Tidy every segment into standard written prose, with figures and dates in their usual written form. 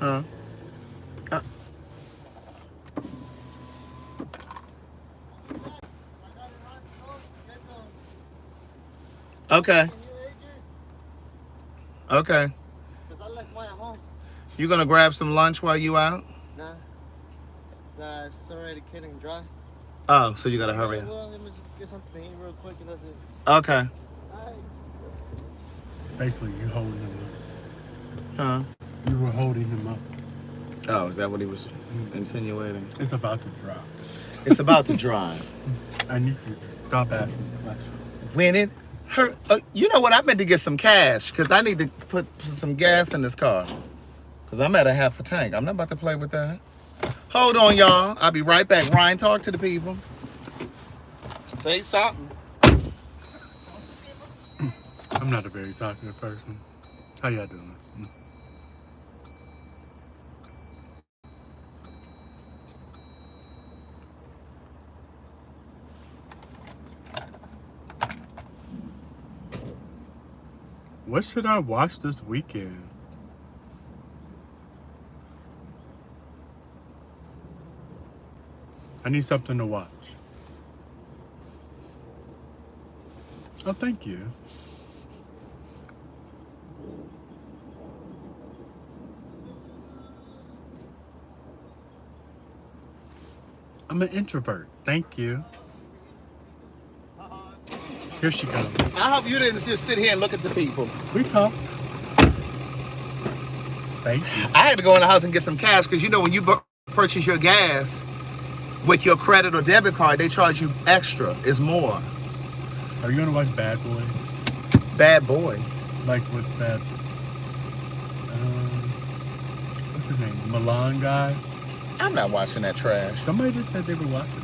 Huh? Uh, okay. Okay. Because I left mine at home. You gonna grab some lunch while you out? Nah, it's already getting dry. Oh, so you gotta Okay, hurry up. well, let me just get something to eat real quick and that's it. Okay. Alright. Basically, you holding him Huh? up. You were holding him up. Oh, is that what he was insinuating? It's about to drop. It's about to dry. I need you to stop asking questions. When it hurt, you know what? I meant to get some cash because I need to put some gas in this car. Because I'm at a half a tank. I'm not about to play with that. Hold on, y'all. I'll be right back. Ryan, talk to the people. Say something. I'm not a very talkative person. How y'all doing? What should I watch this weekend? I need something to watch. Oh, thank you. I'm an introvert. Thank you. Here she comes. I hope you didn't just sit here and look at the people. We talk. Thank you. I had to go in the house and get some cash because you know when you purchase your gas with your credit or debit card, they charge you extra. It's more. Are you gonna watch Bad Boy? Bad Boy. Like with that, what's his name? Milan guy? I'm not watching that trash. Somebody just said they were watching.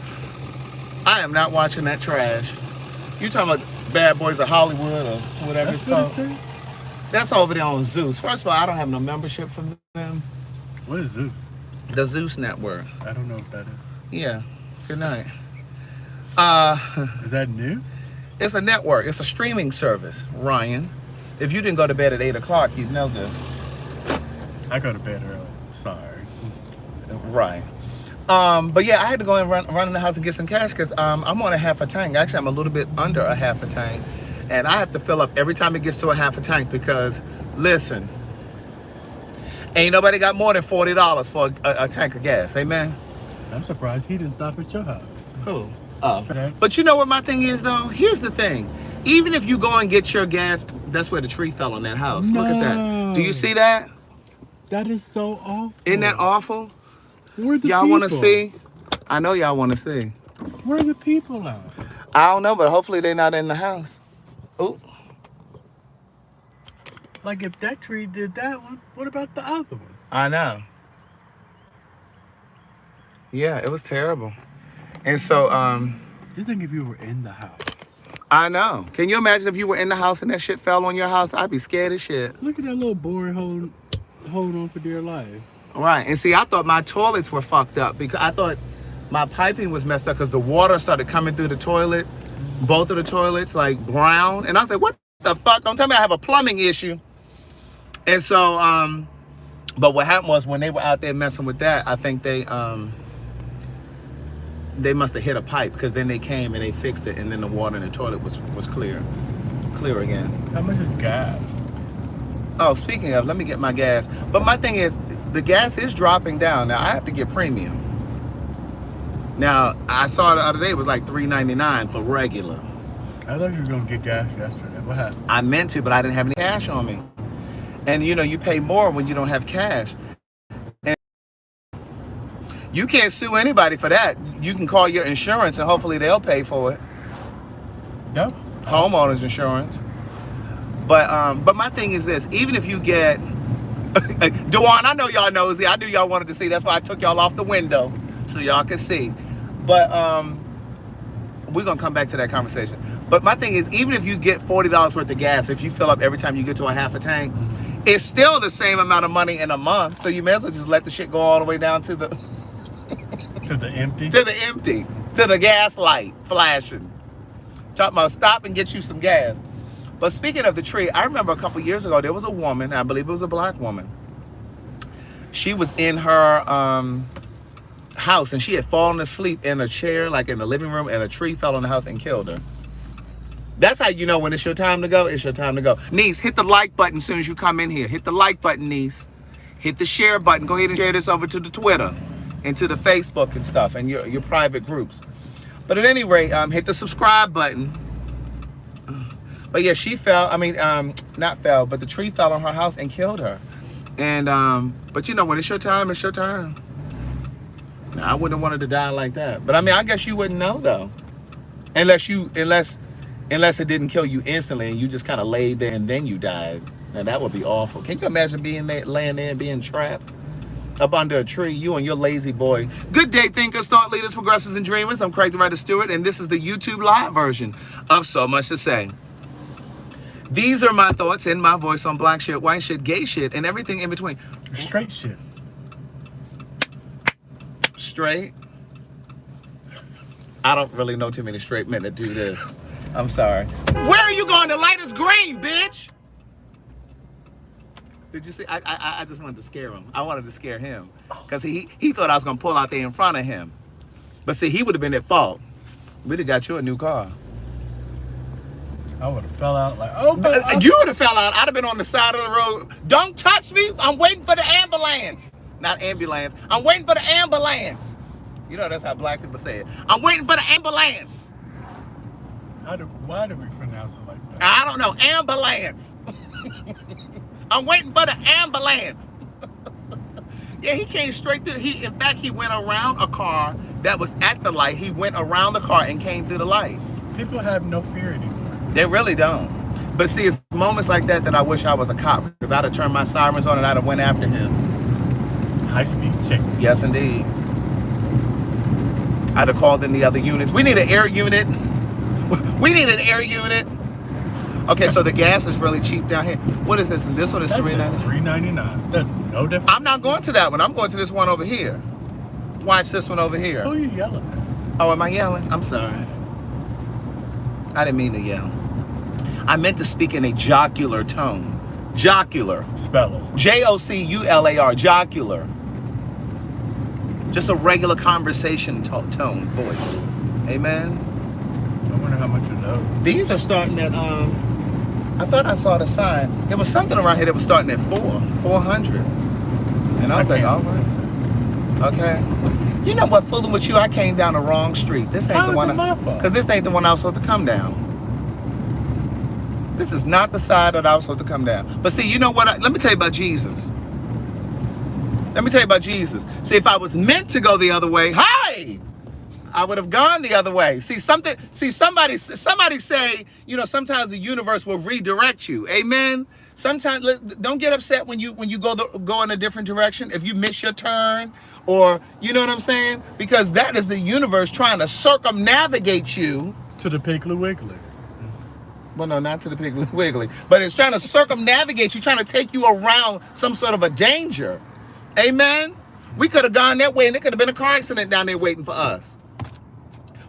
I am not watching that trash. You talking about Bad Boys of Hollywood or whatever That's it's what called? it said? That's over there on Zeus. First of all, I don't have no membership from them. What is Zeus? The Zeus Network. I don't know what that is. Yeah. Good night. Is that new? It's a network. It's a streaming service, Ryan. If you didn't go to bed at 8 o'clock, you'd know this. I go to bed early. Sorry. Right. But yeah, I had to go and run in the house and get some cash because I'm on a half a tank. Actually, I'm a little bit under a half a tank. And I have to fill up every time it gets to a half a tank because, listen, ain't nobody got more than $40 for a tank of gas. Amen? I'm surprised he didn't stop at your house. Who? Oh. Okay. But you know what my thing is, though? Here's the thing. Even if you go and get your gas, that's where the tree fell on that house. Look at that. Do you see that? That is so awful. Isn't that awful? Where are the Y'all people? want to see? I know y'all want to see. Where are the people at? I don't know, but hopefully they're not in the house. Ooh. Like if that tree did that one, what about the other one? I know. Yeah, it was terrible. And so, Just think if you were in the house. I know. Can you imagine if you were in the house and that shit fell on your house? I'd be scared as shit. Look at that little boy holding on for dear life. Right. And see, I thought my toilets were fucked up because I thought my piping was messed up because the water started coming through the toilet, both of the toilets, like brown. And I was like, what the fuck? Don't tell me I have a plumbing issue. And so, but what happened was when they were out there messing with that, I think they must have hit a pipe because then they came and they fixed it and then the water in the toilet was clear again. How much is gas? Oh, speaking of, let me get my gas. But my thing is, the gas is dropping down. Now, I have to get premium. Now, I saw the other day it was like $3.99 for regular. I thought you were going to get gas yesterday. What happened? I meant to, but I didn't have any cash on me. And, you know, you pay more when you don't have cash. And you can't sue anybody for that. You can call your insurance and hopefully they'll pay for it. Yep. Homeowner's insurance. But my thing is this, even if you get Dewan, I know y'all nosy. I knew y'all wanted to see. That's why I took y'all off the window so y'all could see. But we're gonna come back to that conversation. But my thing is, even if you get $40 worth of gas, if you fill up every time you get to a half a tank, it's still the same amount of money in a month. So you may as well just let the shit go all the way down to the To the empty? to the empty, to the gas light flashing. Talking about stop and get you some gas. But speaking of the tree, I remember a couple years ago, there was a woman, I believe it was a black woman, She was in her house and she had fallen asleep in a chair, like in the living room, and a tree fell on the house and killed her. That's how you know when it's your time to go. It's your time to go. Niece, hit the like button as soon as you come in here. Hit the like button, niece. Hit the share button. Go ahead and share this over to the Twitter and to the Facebook and stuff and your private groups. But at any rate, hit the subscribe button. But yeah, she fell. I mean, not fell, but the tree fell on her house and killed her. And but you know, when it's your time, it's your time. Now, I wouldn't have wanted to die like that. But I mean, I guess you wouldn't know though, unless it didn't kill you instantly and you just kind of laid there and then you died. Now that would be awful. Can you imagine being there, laying there and being trapped up under a tree, you and your lazy boy? Good day, thinkers, thought leaders, progressives, and dreamers. I'm Craig the Writer Stewart, and this is the YouTube live version of So Much to Say. These are my thoughts in my voice on black shit, white shit, gay shit, and everything in between. Straight shit. Straight? I don't really know too many straight men that do this. I'm sorry. Where are you going? The light is green, bitch. Did you see? I just wanted to scare him. I wanted to scare him because he thought I was gonna pull out there in front of him. But see, he would have been at fault. We'd have got you a new car. I would have fell out like, oh, you would have fell out. I'd have been on the side of the road. Don't touch me. I'm waiting for the ambulance. Not ambulance. I'm waiting for the ambulance. You know that's how black people say it. I'm waiting for the ambulance. Why do we pronounce it like that? I don't know. Ambulance. I'm waiting for the ambulance. Yeah, he came straight through. In fact, he went around a car that was at the light. He went around the car and came through the light. People have no fear anymore. They really don't. But see, it's moments like that that I wish I was a cop, because I'd have turned my sirens on and I'd have went after him. High-speed chick. Yes, indeed. I'd have called in the other units. We need an air unit. We need an air unit. Okay, so the gas is really cheap down here. What is this? This one is $3.99. $3.99. That's no difference. I'm not going to that one. I'm going to this one over here. Watch this one over here. Who are you yelling at? Oh, am I yelling? I'm sorry. I didn't mean to yell. I meant to speak in a jocular tone. Jocular. Spell it. Jocular. Jocular. Just a regular conversation tone, voice. Amen. I wonder how much you know. These are starting at, I thought I saw the sign. There was something around here that was starting at 400. And I was like, all right. Okay. You know what, fooling with you, I came down the wrong street. This ain't the one. Because this ain't the one I was supposed to come down. This is not the side that I was supposed to come down. But see, you know what? Let me tell you about Jesus. Let me tell you about Jesus. See, if I was meant to go the other way, hi, I would have gone the other way. Somebody say, you know, sometimes the universe will redirect you. Amen. Sometimes don't get upset when you go in a different direction. If you miss your turn, or you know what I'm saying? Because that is the universe trying to circumnavigate you to the Piggly Wiggly. Well, no, not to the Piggly Wiggly, but it's trying to circumnavigate you, trying to take you around some sort of a danger. Amen. We could have gone that way and there could have been a car accident down there waiting for us.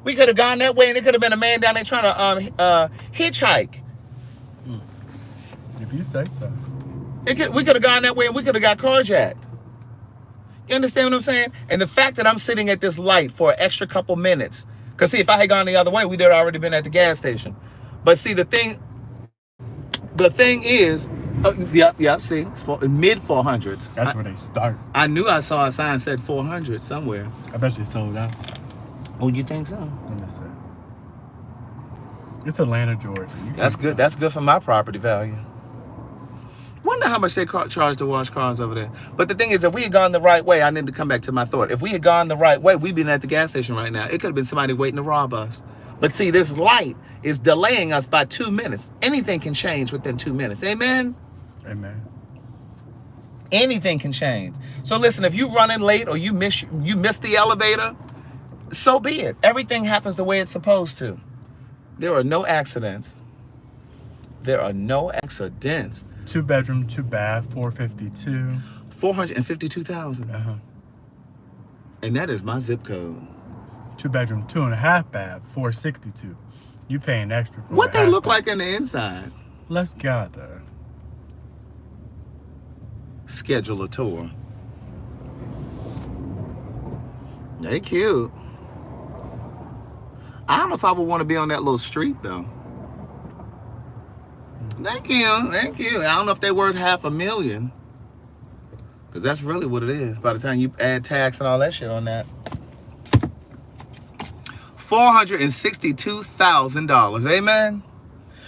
We could have gone that way and there could have been a man down there trying to hitchhike. If you say so. We could have gone that way and we could have got carjacked. You understand what I'm saying? And the fact that I'm sitting at this light for an extra couple minutes, because see, if I had gone the other way, we'd have already been at the gas station. But see, the thing is, see, it's mid 400s. That's where they start. I knew I saw a sign that said 400 somewhere. I bet you sold out. Oh, you think so? Let me see. It's Atlanta, Georgia. That's good. That's good for my property value. Wonder how much they charge to wash cars over there. But the thing is, if we had gone the right way, I need to come back to my thought. If we had gone the right way, we'd been at the gas station right now. It could have been somebody waiting to rob us. But see, this light is delaying us by 2 minutes. Anything can change within 2 minutes. Amen? Amen. Anything can change. So listen, if you running late or you miss the elevator, so be it. Everything happens the way it's supposed to. There are no accidents. There are no accidents. 2 bedroom, 2 bath, 452. 452,000. And that is my zip code. 2 bedroom, 2.5 bath, 462. You paying extra for what they look like in the inside? Let's gather. Schedule a tour. They cute. I don't know if I would want to be on that little street though. Thank you, thank you. I don't know if they worth $500,000, because that's really what it is. By the time you add tax and all that shit on that, $462,000. Amen.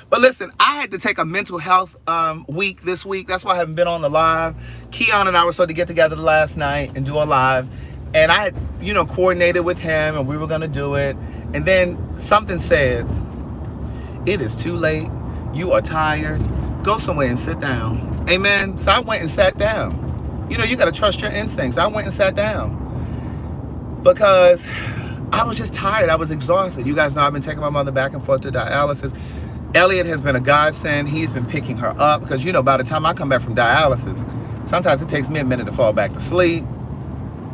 But listen, I had to take a mental health week this week. That's why I haven't been on the live. Keon and I were supposed to get together last night and do a live. And I had, coordinated with him and we were going to do it. And then something said, it is too late. You are tired. Go somewhere and sit down. Amen. So I went and sat down. You got to trust your instincts. I went and sat down because I was just tired. I was exhausted. You guys know I've been taking my mother back and forth to dialysis. Elliot has been a godsend. He's been picking her up because, by the time I come back from dialysis, sometimes it takes me a minute to fall back to sleep.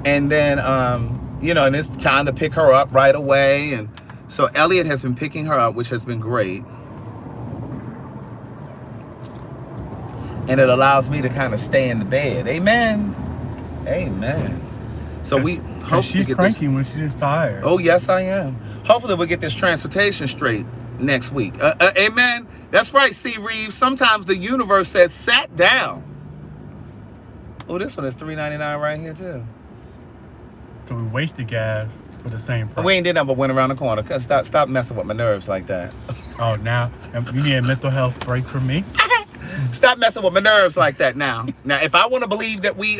And then, and it's time to pick her up right away. And so Elliot has been picking her up, which has been great. And it allows me to kind of stay in the bed. Amen. Amen. So we hope she's cranky when she's tired. Oh, yes, I am. Hopefully we'll get this transportation straight next week. Amen. That's right, C. Reeves. Sometimes the universe says, sat down. Oh, this one is $3.99 right here, too. So we wasted gas for the same price. We ain't did nothing but went around the corner. Stop messing with my nerves like that. Oh, now you need a mental health break from me? Stop messing with my nerves like that now. Now, if I want to believe that we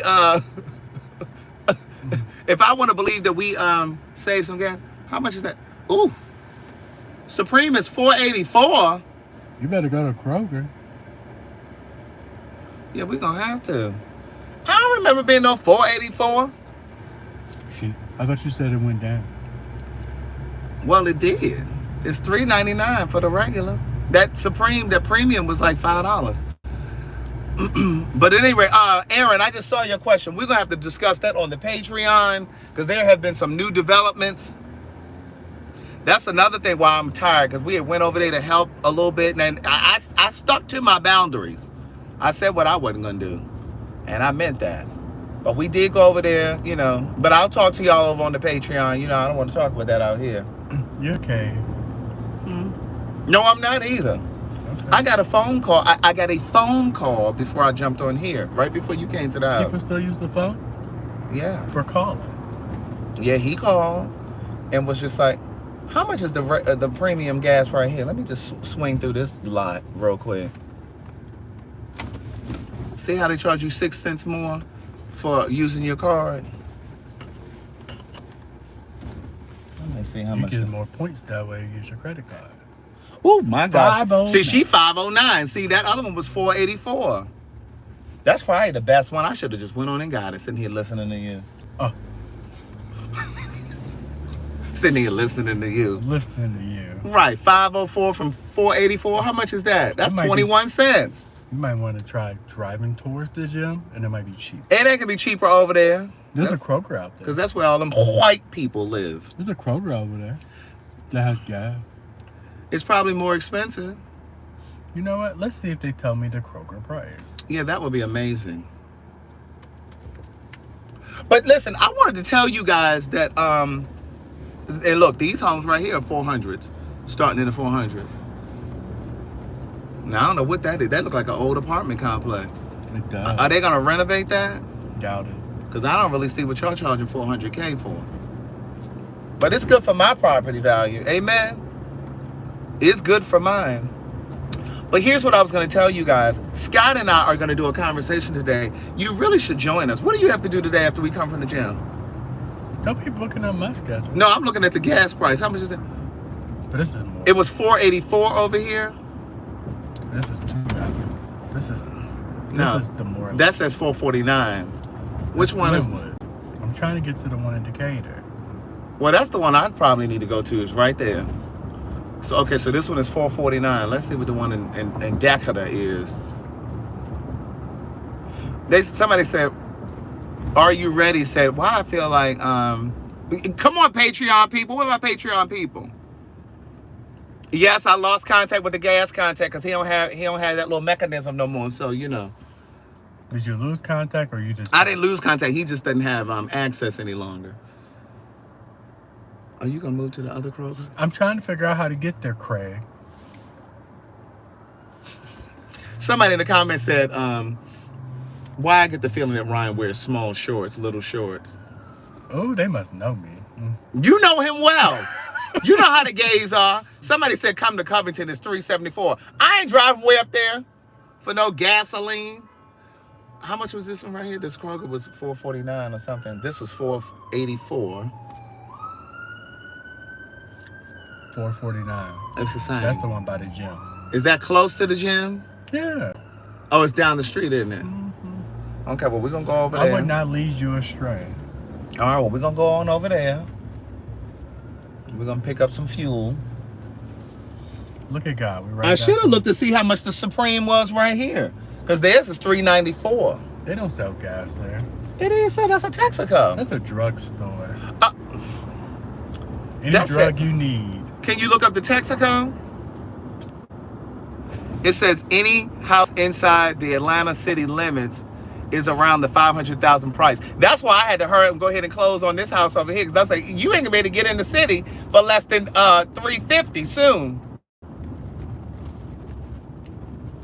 save some gas, how much is that? Ooh. Supreme is $4.84. You better go to Kroger. Yeah, we're gonna have to. I don't remember being no $4.84. I thought you said it went down. Well, it did. It's $3.99 for the regular. That Supreme, that premium was like $5. But anyway, Aaron, I just saw your question. We're gonna have to discuss that on the Patreon because there have been some new developments. That's another thing why I'm tired, because we had went over there to help a little bit, and I stuck to my boundaries. I said what I wasn't gonna do, and I meant that. But we did go over there, But I'll talk to y'all over on the Patreon. I don't want to talk about that out here. You okay? No, I'm not either. Okay. I got a phone call. I got a phone call before I jumped on here, right before you came to the house. People still use the phone? Yeah. For calling? Yeah, he called and was just like, how much is the premium gas right here? Let me just swing through this lot real quick. See how they charge you 6 cents more for using your card? Let me see how much. You get more points that way. You use your credit card. Oh my gosh. 509. See, she 509. See, that other one was 484. That's probably the best one. I should have just went on and got it, sitting here listening to you. Oh. Sitting here listening to you. Listening to you. Right. 504 from 484. How much is that? That's 21 cents. You might want to try driving towards the gym, and it might be cheap. And it could be cheaper over there. There's a Kroger out there. Because that's where all them white people live. There's a Kroger over there that has gas. It's probably more expensive. You know what? Let's see if they tell me the Kroger price. Yeah, that would be amazing. But listen, I wanted to tell you guys that, and look, these homes right here are 400s, starting in the 400s. Now, I don't know what that is. That looks like an old apartment complex. It does. Are they going to renovate that? Doubt it. Because I don't really see what y'all charging $400K for. But it's good for my property value. Amen. It's good for mine. But here's what I was going to tell you guys. Scott and I are going to do a conversation today. You really should join us. What do you have to do today after we come from the gym? Don't be looking at my schedule. No, I'm looking at the gas price. How much is it? But this is more. It was $4.84 over here. This is too bad. This is the more. That says $4.49. Which one is? I'm trying to get to the one in Decatur. Well, that's the one I'd probably need to go to. Is right there. So okay, so this one is $4.49. Let's see what the one in Decatur is. Somebody said, "Are you ready?" Said, "Why I feel like come on, Patreon people. Where are my Patreon people?" Yes, I lost contact with the gas contact because he don't have that little mechanism no more. So Did you lose contact or you just? I didn't lose contact. He just doesn't have access any longer. Are you gonna move to the other Kroger? I'm trying to figure out how to get there, Craig. Somebody in the comments said, why I get the feeling that Ryan wears small shorts, little shorts. Oh, they must know me. You know him well. You know how the gays are. Somebody said come to Covington, it's $3.74. I ain't driving way up there for no gasoline. How much was this one right here? This Kroger was $4.49 or something. This was $4.84. $4.49. It's the same. That's the one by the gym. Is that close to the gym? Yeah. Oh, it's down the street, isn't it? Okay, well, we're going to go over I there. would not lead you astray. All right, well, we're going to go on over there. We're going to pick up some fuel. Look at God. We right I back should have there. looked to see how much the Supreme was right here. Because theirs is $3.94. They don't sell gas there. It is, so that's a Texaco. That's a drugstore. Uh, Any that's drug it. you need. Can you look up the Texaco? It says any house inside the Atlanta city limits is around the $500,000 price. That's why I had to hurry up and go ahead and close on this house over here. Because I was like, you ain't gonna be able to get in the city for less than $350 soon.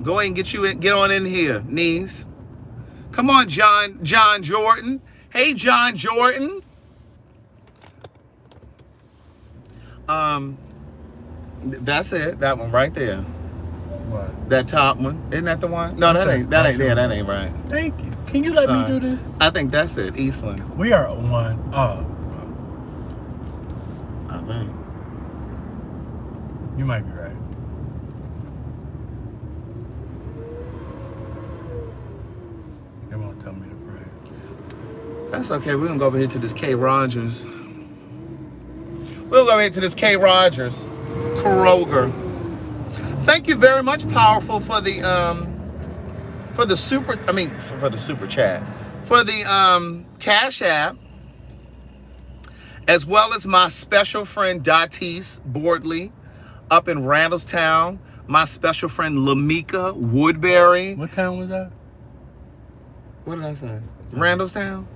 Go ahead and get on in here, niece. Come on, John Jordan. Hey, John Jordan. That's it. That one right there. What? That top one. Isn't that the one? No, that ain't right. Thank you. Can you let Sorry. me do this? I think that's it, Eastland. We are on. Oh, I think. you might be right. They won't tell me to pray. That's okay. We're gonna go over here to this K. Rogers. We'll go here to this K. Rogers. Kroger. Thank you very much, Powerful, for the super chat. For the Cash App. As well as my special friend Datis Boardley up in Randallstown. My special friend Lamika Woodbury. What town was that? What did I say? Randallstown?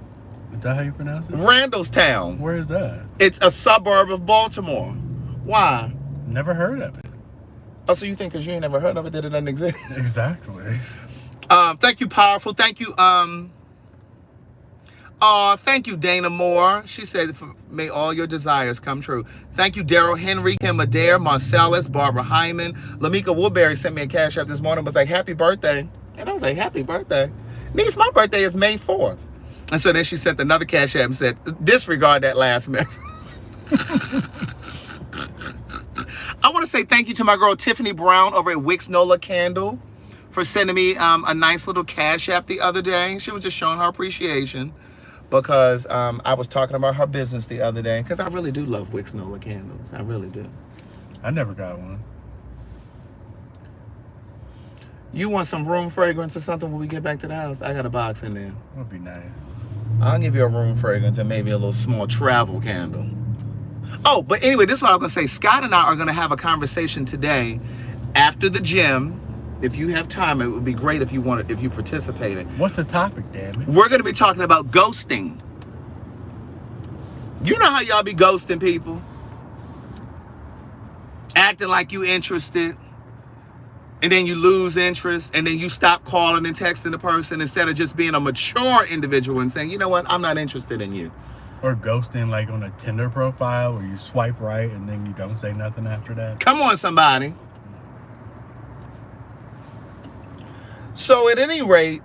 Is that how you pronounce it? Randallstown. Where is that? It's a suburb of Baltimore. Why? Never heard of it. Oh, so you think because you ain't never heard of it that it doesn't exist? Exactly. Thank you, Powerful. Thank you, thank you, Dana Moore. She said, may all your desires come true. Thank you, Daryl Henry, Kim Adair, Marcellus, Barbara Hyman. Lamika Woodbury sent me a Cash App this morning, was like, happy birthday. And I was like, happy birthday. Niece, my birthday is May 4th. And so then she sent another Cash App and said, disregard that last message. I want to say thank you to my girl Tiffany Brown over at Wix Nola Candle for sending me a nice little Cash App the other day. She was just showing her appreciation because I was talking about her business the other day because I really do love Wix Nola Candles. I really do. I never got one. You want some room fragrance or something when we get back to the house? I got a box in there. That would be nice. I'll give you a room fragrance and maybe a little small travel candle. Oh, but anyway, this is what I'm going to say. Scott and I are going to have a conversation today after the gym. If you have time, it would be great if you participated. What's the topic, damn it? We're going to be talking about ghosting. You know how y'all be ghosting people? Acting like you interested. And then you lose interest. And then you stop calling and texting the person instead of just being a mature individual and saying, you know what, I'm not interested in you. Or ghosting like on a Tinder profile where you swipe right and then you don't say nothing after that. Come on, somebody. So at any rate,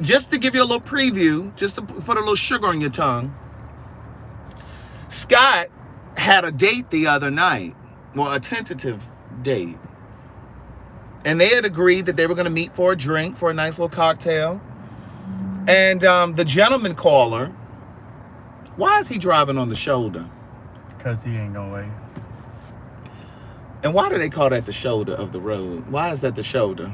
just to give you a little preview, just to put a little sugar on your tongue, Scott had a date the other night. Well, a tentative date. And they had agreed that they were going to meet for a drink, for a nice little cocktail. And the gentleman caller, why is he driving on the shoulder? Because he ain't gonna wait. And why do they call that the shoulder of the road? Why is that the shoulder?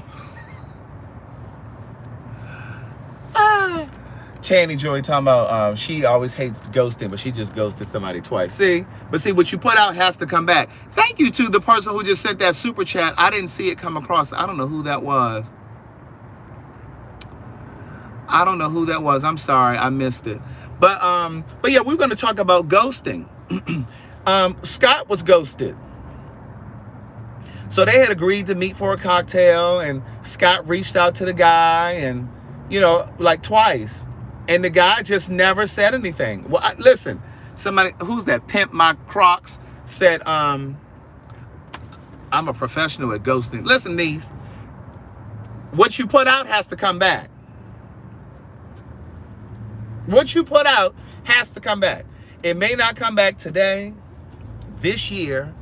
Channy Joy talking about she always hates ghosting, but she just ghosted somebody twice. See? But see, what you put out has to come back. Thank you to the person who just sent that super chat. I didn't see it come across. I don't know who that was. I'm sorry. I missed it. But yeah, we're going to talk about ghosting. Scott was ghosted. So they had agreed to meet for a cocktail, and Scott reached out to the guy, and like twice, and the guy just never said anything. Well, listen, somebody who's that Pimp My Crocs said, I'm a professional at ghosting. Listen, niece, what you put out has to come back. What you put out has to come back. It may not come back today, this year,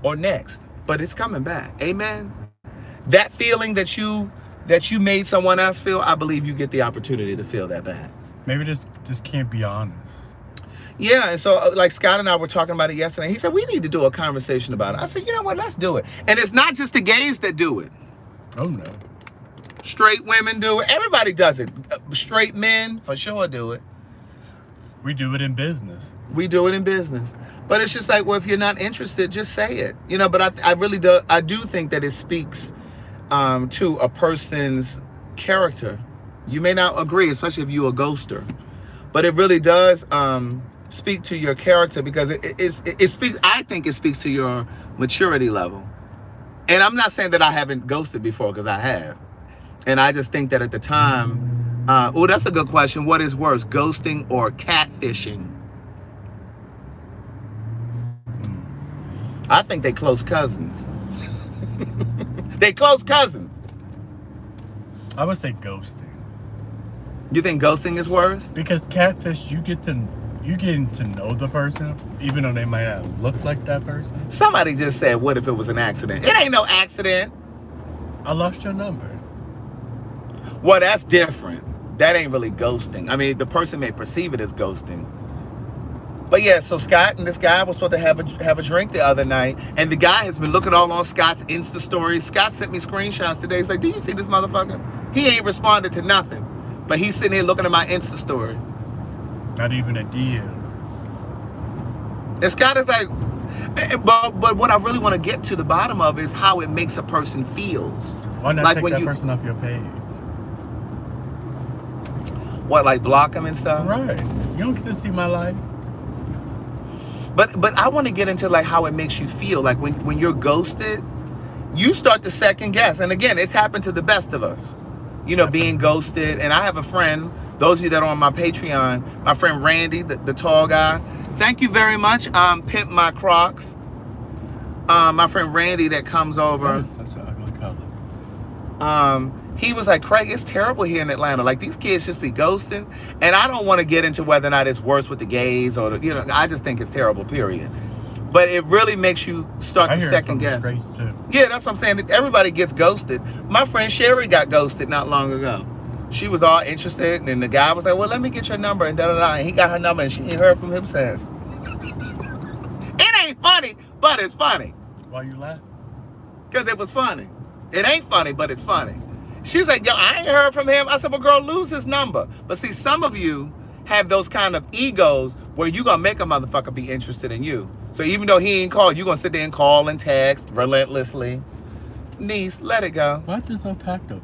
or next, but it's coming back. Amen. That feeling that you made someone else feel, I believe you get the opportunity to feel that back. Maybe just can't be honest. Yeah, and so like Scott and I were talking about it yesterday. He said, we need to do a conversation about it. I said, you know what, let's do it. And it's not just the gays that do it. Oh, no. Straight women do it. Everybody does it. Straight men, for sure, do it. We do it in business. We do it in business. But it's just like, well, if you're not interested, just say it. But I really do. I do think that it speaks to a person's character. You may not agree, especially if you're a ghoster. But it really does speak to your character, because it speaks. I think it speaks to your maturity level. And I'm not saying that I haven't ghosted before, because I have. And I just think that at the time, that's a good question. What is worse, ghosting or catfishing? I think they close cousins. They close cousins. I would say ghosting. You think ghosting is worse? Because catfish, you getting to know the person, even though they might not look like that person. Somebody just said, what if it was an accident? It ain't no accident. I lost your number. Well, that's different. That ain't really ghosting. I mean, the person may perceive it as ghosting. But yeah, so Scott and this guy was supposed to have a drink the other night, and the guy has been looking all on Scott's Insta stories. Scott sent me screenshots today. He's like, do you see this motherfucker? He ain't responded to nothing, but he's sitting here looking at my Insta story. Not even a DM. And Scott is like, but what I really want to get to the bottom of is how it makes a person feels. Why not like take when that person off your page? What, like block him and stuff? Right. You don't get to see my life. But I want to get into like how it makes you feel. Like when you're ghosted, you start to second guess. And again, it's happened to the best of us. Being ghosted. And I have a friend, those of you that are on my Patreon, my friend Randy, the tall guy. Thank you very much. Pimp My Crocs. My friend Randy that comes over. That is such an ugly color. He was like, Craig, it's terrible here in Atlanta. Like, these kids just be ghosting. And I don't want to get into whether or not it's worse with the gays or, I just think it's terrible, period. But it really makes you start to second guess. Yeah, that's what I'm saying. Everybody gets ghosted. My friend Sherry got ghosted not long ago. She was all interested, and then the guy was like, well, let me get your number, and da-da-da. And he got her number, and she ain't heard from him since. It ain't funny, but it's funny. Why you laugh? Because it was funny. It ain't funny, but it's funny. She was like, yo, I ain't heard from him. I said, well, girl, lose his number. But see, some of you have those kind of egos where you going to make a motherfucker be interested in you. So even though he ain't called, you going to sit there and call and text relentlessly. Niece, let it go. Why is it so packed over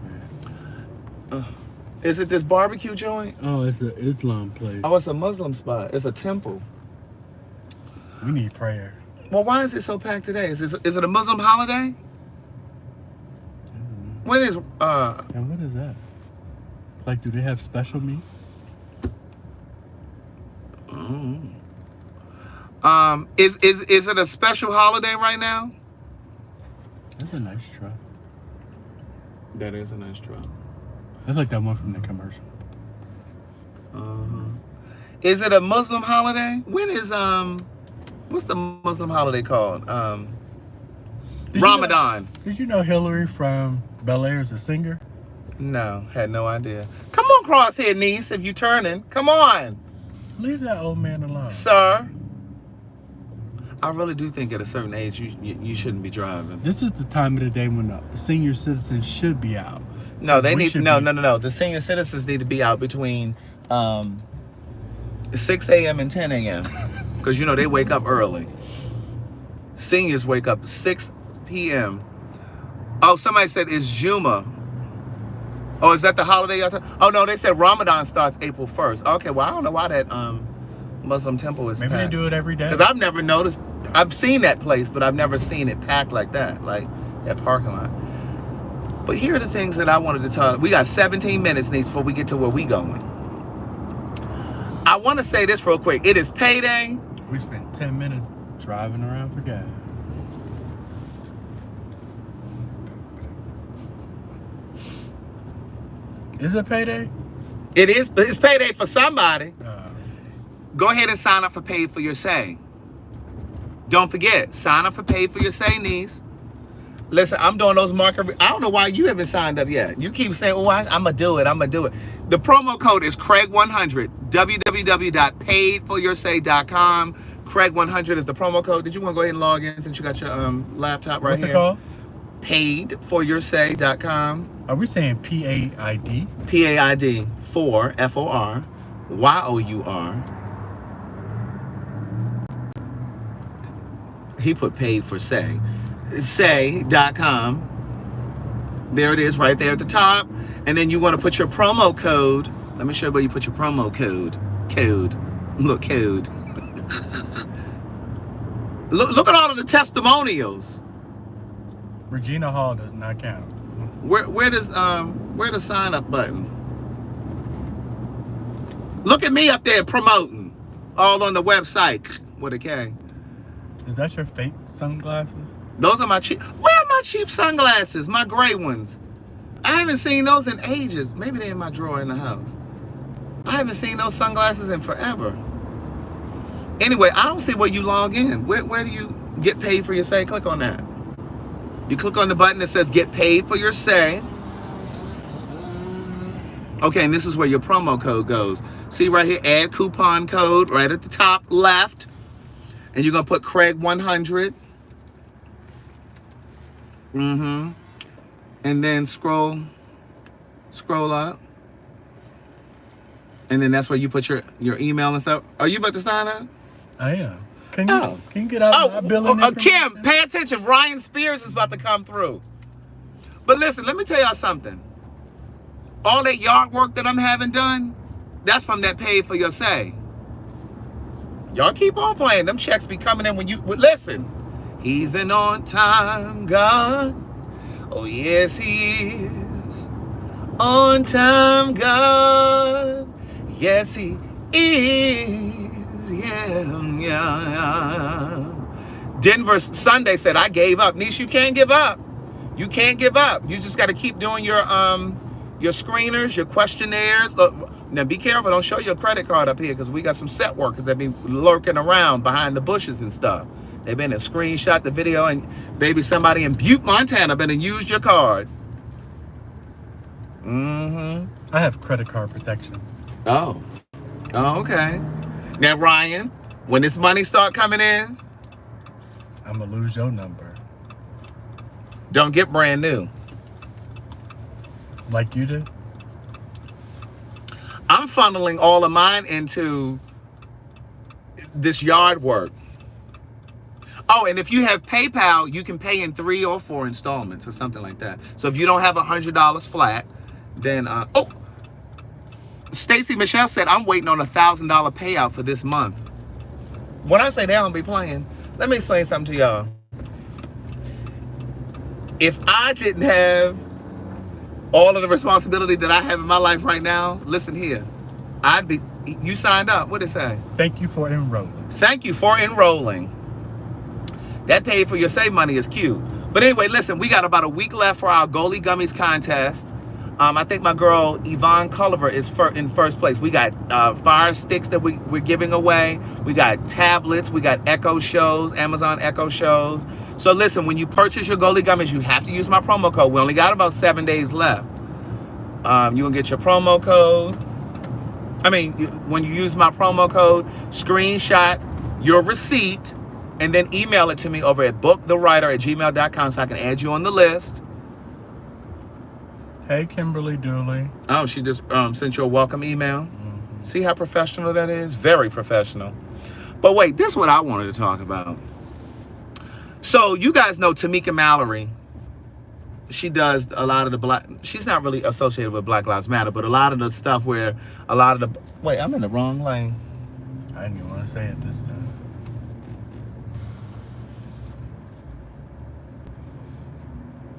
here? Is it this barbecue joint? Oh, it's an Islam place. Oh, it's a Muslim spot. It's a temple. We need prayer. Well, why is it so packed today? Is it a Muslim holiday? When is And what is that? Like, do they have special meat? Is it a special holiday right now? That's a nice truck. That is a nice truck. That's like that one from the commercial. Is it a Muslim holiday? When is what's the Muslim holiday called? Ramadan. Did you know Hillary from Bel Air is a singer? No, had no idea. Come on, Crosshead niece, if you turning. Come on. Leave that old man alone. Sir. I really do think at a certain age you shouldn't be driving. This is the time of the day when the senior citizens should be out. No, they need no. The senior citizens need to be out between 6 a.m. and 10 a.m. Because they wake up early. Seniors wake up 6 p.m. Oh, somebody said it's Juma. Oh, is that the holiday y'all talking? Oh no, they said Ramadan starts April 1st. Okay, well I don't know why that Muslim temple is Maybe packed. they do it every day. Because I've never noticed. I've seen that place, but I've never seen it packed like that, like that parking lot. But here are the things that I wanted to talk. We got 17 minutes, Niece, before we get to where we going. I want to say this real quick. It is payday. We spent 10 minutes driving around for gas. Is it payday? It is. It's payday for somebody. Go ahead and sign up for Paid for Your Say. Don't forget, sign up for Paid for Your Say, niece. Listen, I'm doing those market. I don't know why you haven't signed up yet. You keep saying, "Oh, I'm gonna do it. I'm gonna do it." The promo code is Craig100. www.paidforyoursay.com. Craig100 is the promo code. Did you want to go ahead and log in since you got your laptop right here? What's it called? Paidforyoursay.com. Are we saying PAID? PAID for FOR YOUR. He put paid for say. Say.com. There it is right there at the top. And then you want to put your promo code. Let me show you where you put your promo code. Look, code. Look at all of the testimonials. Regina Hall does not count. Where does the sign up button? Look at me up there promoting. All on the website with a K. Is that your fake sunglasses? Those are my cheap. Where are my cheap sunglasses? My gray ones. I haven't seen those in ages. Maybe they're in my drawer in the house. I haven't seen those sunglasses in forever. Anyway, I don't see where you log in. Where do you get paid for your say? Click on that. You click on the button that says get paid for your say. Okay, and this is where your promo code goes. See right here, add coupon code right at the top left. And you're going to put Craig100. And then scroll up. And then that's where you put your email and stuff. Are you about to sign up? I am. Can you get out my billing Kim, information? pay attention. Ryan Spears is about to come through. But listen, let me tell y'all something. All that yard work that I'm having done, that's from that Paid for Your Say. Y'all keep on playing. Them checks be coming in when you... Listen. He's an on-time God. Oh, yes, he is. On-time God. Yes, he is. Yeah. Denver Sunday said, I gave up. Niece, you can't give up. You can't give up. You just got to keep doing your screeners, your questionnaires. Now, be careful. Don't show your credit card up here because we got some set workers that be lurking around behind the bushes and stuff. They've been to screenshot the video and maybe somebody in Butte, Montana been and used your card. I have credit card protection. Oh, okay. Now, Ryan, when this money start coming in, I'm going to lose your number. don't get brand new. Like you did? I'm funneling all of mine into this yard work. Oh, and if you have PayPal, you can pay in 3 or 4 installments or something like that. So if you don't have $100 flat, then, Stacy Michelle said, I'm waiting on $1,000 payout for this month. When I say they don't be playing, let me explain something to y'all. If I didn't have all of the responsibility that I have in my life right now, listen here, you signed up. What'd it say? Thank you for enrolling. Thank you for enrolling. That Paid for Your Say money is cute. But anyway, listen, we got about a week left for our Goalie Gummies contest. I think my girl Yvonne Culliver is in first place. We got Fire Sticks that we're giving away. We got tablets. We got Echo Shows, Amazon Echo Shows. So listen, when you purchase your Goalie Gummies, you have to use my promo code. We only got about 7 days left. You can get your promo code. When you use my promo code, screenshot your receipt and then email it to me over at booktherwriter@gmail.com so I can add you on the list. Hey, Kimberly Dooley. Oh, she just sent you a welcome email. See how professional that is? Very professional. But wait, this is what I wanted to talk about. So you guys know Tamika Mallory. She does a lot of the she's not really associated with Black Lives Matter, but a lot of the stuff where wait, I'm in the wrong lane. I didn't even want to say it this time.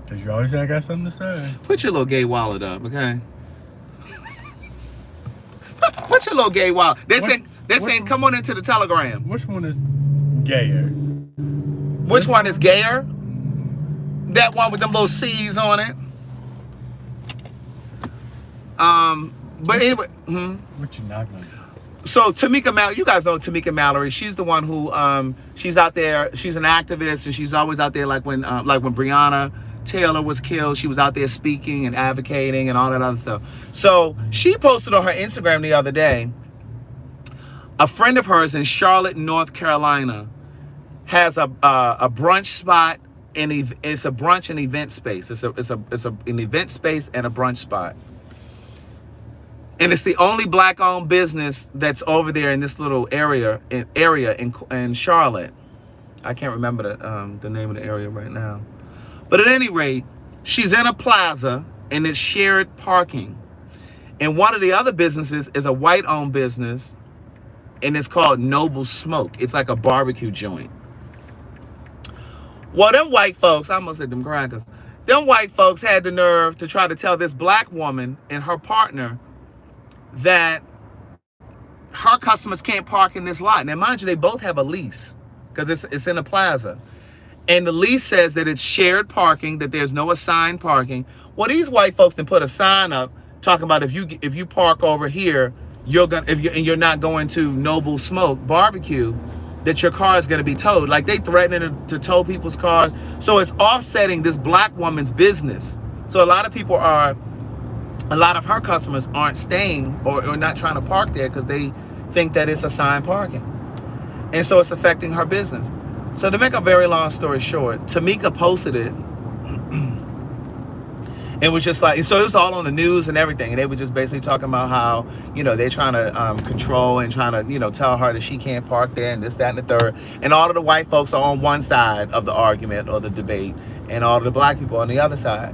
Because you always say I got something to say. Put your little gay wallet up, okay? Put your little gay wallet. They're saying, come on into the Telegram. Which one is gayer? Which one is gayer? That one with them little C's on it. But anyway. What you not gonna do? So Tamika Mallory, you guys know Tamika Mallory. She's the one who she's out there. She's an activist, and she's always out there. Like when Breonna Taylor was killed, she was out there speaking and advocating and all that other stuff. So she posted on her Instagram the other day. A friend of hers in Charlotte, North Carolina, has a brunch spot, and it's a brunch and event space. It's an event space and a brunch spot. And it's the only black-owned business that's over there in this little area in Charlotte. I can't remember the name of the area right now. But at any rate, she's in a plaza, and it's shared parking. And one of the other businesses is a white-owned business, and it's called Noble Smoke. It's like a barbecue joint. Well, them white folks, I almost said them crackers, them white folks had the nerve to try to tell this black woman and her partner that her customers can't park in this lot. Now, mind you, they both have a lease because it's in a plaza. And the lease says that it's shared parking, that there's no assigned parking. Well, these white folks then put a sign up talking about if you park over here, you're not going to Noble Smoke Barbecue, that your car is going to be towed. Like, they threatening to tow people's cars. So it's offsetting this black woman's business. So a lot of her customers aren't staying or not trying to park there because they think that it's assigned parking. And so it's affecting her business. So to make a very long story short, Tamika posted it. It was just like, so it was all on the news and everything. And they were just basically talking about how, they're trying to control and trying to, tell her that she can't park there and this, that, and the third. And all of the white folks are on one side of the argument or the debate, and all of the black people on the other side.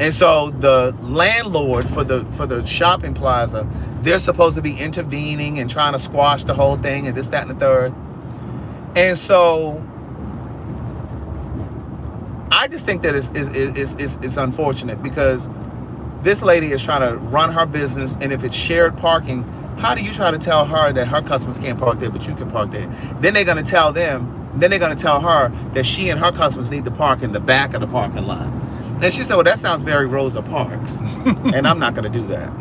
And so the landlord for the shopping plaza, they're supposed to be intervening and trying to squash the whole thing and this, that, and the third. And so I just think that it's unfortunate because this lady is trying to run her business, and if it's shared parking, how do you try to tell her that her customers can't park there but you can park there? Then they're going to tell her that she and her customers need to park in the back of the parking lot. And she said, well, that sounds very Rosa Parks. And I'm not going to do that,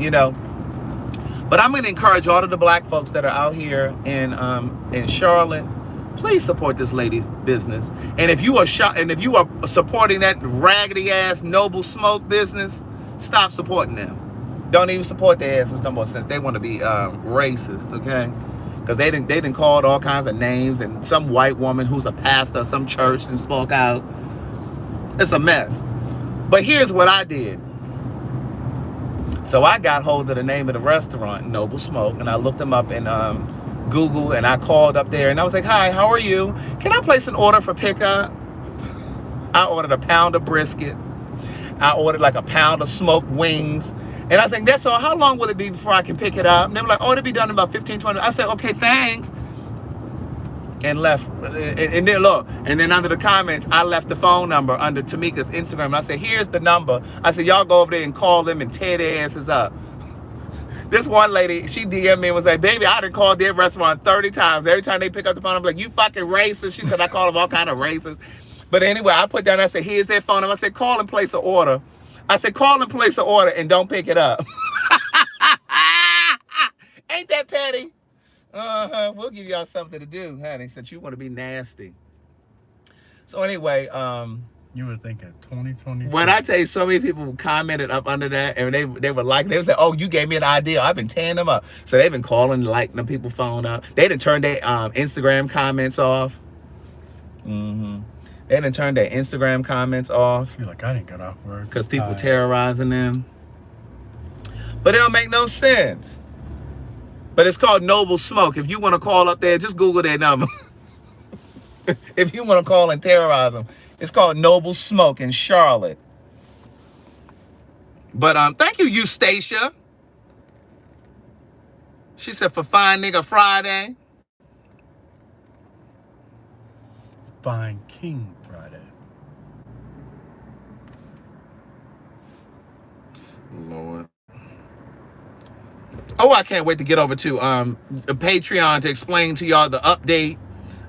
But I'm going to encourage all of the black folks that are out here in Charlotte, please support this lady's business. And if you are supporting that raggedy ass Noble Smoke business, stop supporting them. Don't even support their asses no more, since they want to be racist, okay? Because they didn't called all kinds of names, and some white woman who's a pastor, some church, and spoke out. It's a mess. But here's what I did. So I got hold of the name of the restaurant, Noble Smoke, and I looked them up in Google, and I called up there, and I was like, hi, how are you? Can I place an order for pickup? I ordered a pound of brisket. I ordered like a pound of smoked wings. And I was like, that's all. How long will it be before I can pick it up? And they were like, oh, it'll be done in about 15, 20 minutes. I said, okay, thanks. And left. And then look, and then under the comments, I left the phone number under Tamika's Instagram. And I said, here's the number. I said, y'all go over there and call them and tear their asses up. This one lady, she DM'd me and was like, baby, I done called their restaurant 30 times. Every time they pick up the phone, I'm like, you fucking racist. She said, I call them all kind of racist. But anyway, I put down, I said, here's their phone number. I said, call and place an order. I said, call and place an order and don't pick it up. Ain't that petty? We'll give y'all something to do, honey, since you want to be nasty. So anyway, you would think at 2020. When I tell you, so many people commented up under that, and they were liking. They would say, "Oh, you gave me an idea. I've been tearing them up." So they've been calling, and liking them people phone up. They didn't turn their Instagram comments off. They didn't turn their Instagram comments off. Feel like I didn't get off work because people terrorizing them. But it don't make no sense. But it's called Noble Smoke. If you want to call up there, just Google their number. If you want to call and terrorize them, it's called Noble Smoke in Charlotte. But thank you, Eustacia. She said, for Fine Nigga Friday. Fine King Friday. Lord. Oh, I can't wait to get over to Patreon to explain to y'all the update.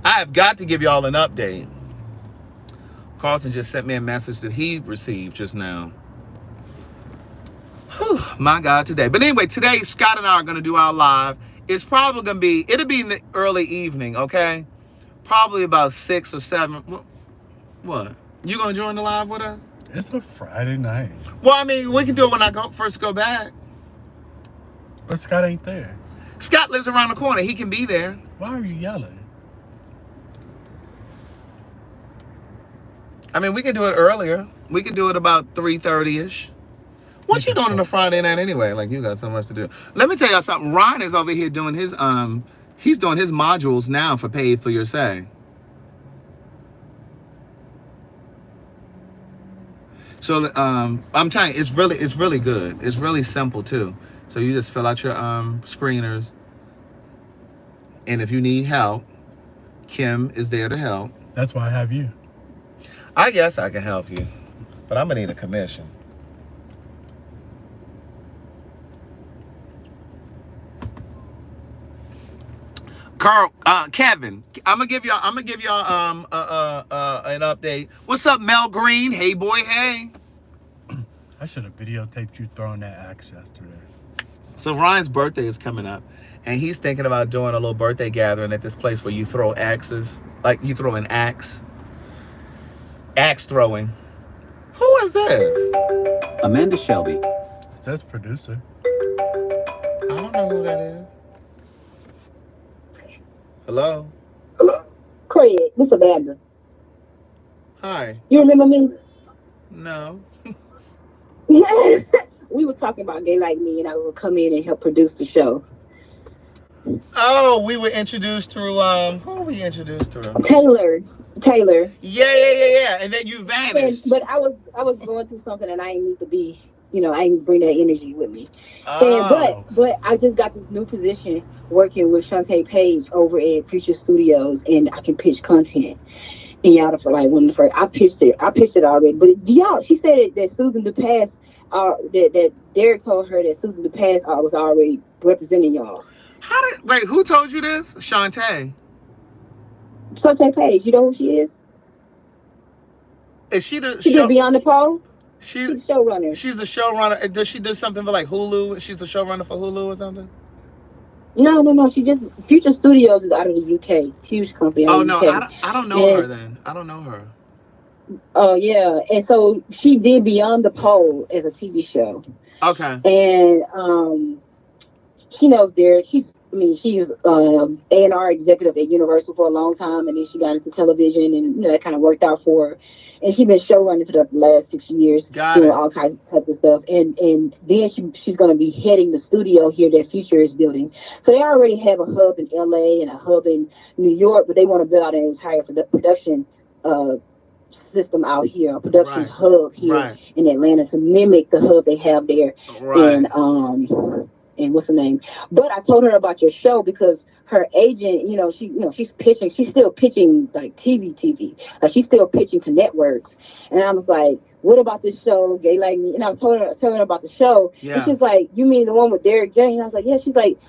I have got to give y'all an update. Carlton just sent me a message that he received just now. Whew, my God, today. But anyway, today Scott and I are going to do our live. It's probably going to be, it'll be in the early evening, okay? Probably about 6 or 7. What? You going to join the live with us? It's a Friday night. Well, I mean, we can do it when I first go back. But Scott ain't there. Scott lives around the corner. He can be there. Why are you yelling? I mean, we can do it earlier. We can do it about 3:30ish. What you doing on a Friday night anyway? Like, you got so much to do. Let me tell y'all something. Ryan is over here doing his he's doing his modules now for Paid for Your Say. So I'm telling you, it's really good. It's really simple too. So you just fill out your screeners, and if you need help, Kim is there to help. That's why I have you. I guess I can help you, but I'm gonna need a commission. Carl, Kevin, I'm gonna give y'all an update. What's up, Mel Green? Hey boy, hey. I should have videotaped you throwing that axe yesterday. So Ryan's birthday is coming up, and he's thinking about doing a little birthday gathering at this place where you throw axes, like you throw an axe. Axe throwing. Who is this? Amanda Shelby. It says producer. I don't know who that is. Hello? Craig, this is Amanda. Hi. You remember me? No. Yes. We were talking about Gay Like Me, and I would come in and help produce the show. Oh, we were introduced through, who were we introduced through? Taylor. Yeah. And then you vanished. But I was going through something, and I didn't need to be, I didn't bring that energy with me. Oh. But I just got this new position working with Shantae Page over at Future Studios, and I can pitch content. And y'all for like one of the first. I pitched it already. But she said that Susan DePass, that Derek told her that Susan DePass was already representing y'all. Wait, who told you this? Shantae. Shantae Page, you know who she is? Is she the She did Beyond the Pole. She's a showrunner. She's a showrunner. Does she do something for like Hulu? She's a showrunner for Hulu or something? No. She just Future Studios is out of the UK, huge company. Oh no, I don't know her then. I don't know her. Oh yeah, and so she did Beyond the Pole as a TV show. Okay. And she knows Derek. She was A&R executive at Universal for a long time, and then she got into television, and that kind of worked out for her. And she's been showrunning for the last 6 years, doing all kinds of type of stuff. And then she's going to be heading the studio here that Future is building. So they already have a hub in LA and a hub in New York, but they want to build out an entire production system out here, a production hub here in Atlanta to mimic the hub they have there. Right. And what's her name? But I told her about your show because her agent, she's pitching. She's still pitching like TV. Like she's still pitching to networks. And I was like, "What about this show, Gay Like Me?" And I was telling her about the show. Yeah. And she's like, "You mean the one with Derek James?" I was like, "Yeah." She's like,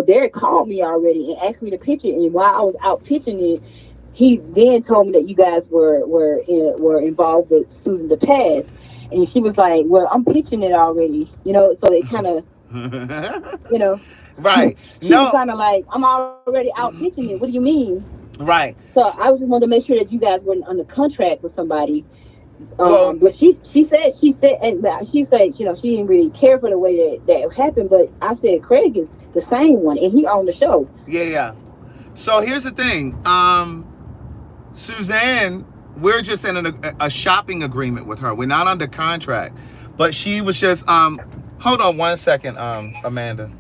Derek called me already and asked me to pitch it. And while I was out pitching it, he then told me that you guys were involved with Susan DePass, and she was like, "Well, I'm pitching it already." So it kind of. Right. She was kind of like, I'm already out pitching it. What do you mean? Right. So I just wanted to make sure that you guys weren't under contract with somebody. Well, but she said, she didn't really care for the way that happened. But I said, Craig is the same one, and he owned the show. Yeah. So here's the thing, Suzanne, we're just in a shopping agreement with her. We're not under contract, but she was just hold on one second, Amanda.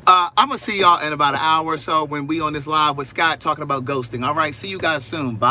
I'm gonna see y'all in about an hour or so when we on this live with Scott talking about ghosting. All right, see you guys soon. Bye.